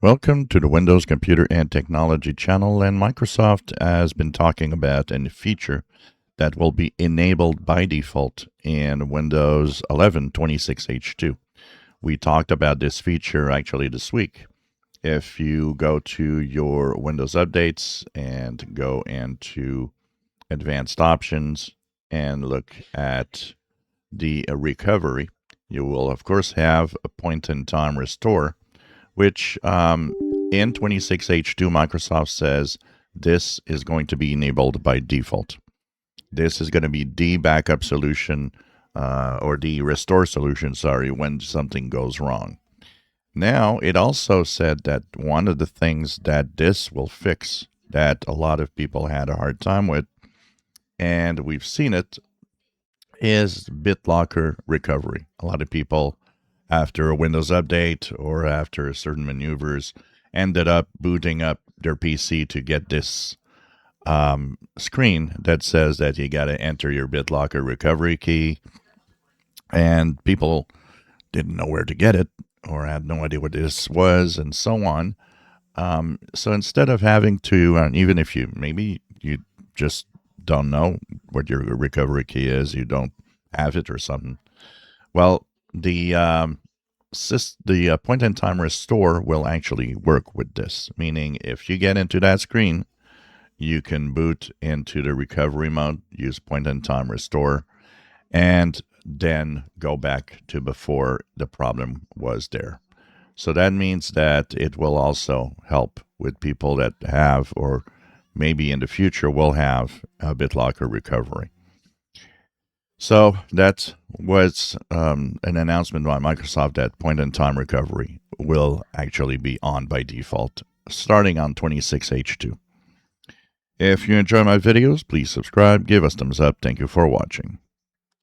Welcome to the Windows Computer and Technology channel, and Microsoft has been talking about a feature that will be enabled by default in Windows 11 26H2. We talked about this feature actually this week. If you go to your Windows updates and go into advanced options and look at the recovery, you will of course have a point-in-time restore, which in 26H2, Microsoft says this is going to be enabled by default. This is going to be the backup solution or the restore solution, sorry, when something goes wrong. Now, it also said that one of the things that this will fix that a lot of people had a hard time with, and we've seen it, is BitLocker recovery. A lot of people, after a Windows update or after certain maneuvers, ended up booting up their PC to get this screen that says that you got to enter your BitLocker recovery key. And people didn't know where to get it or had no idea what this was and so on. So instead of having to, even if maybe you just don't know what your recovery key is, you don't have it or something. Well, the point-in-time restore will actually work with this, meaning if you get into that screen, you can boot into the recovery mode, use point-in-time restore, and then go back to before the problem was there. So that means that it will also help with people that have, or maybe in the future will have, a BitLocker recovery. So that was an announcement by Microsoft that point-in-time recovery will actually be on by default starting on 26H2. If you enjoy my videos, please subscribe, give us thumbs up. Thank you for watching.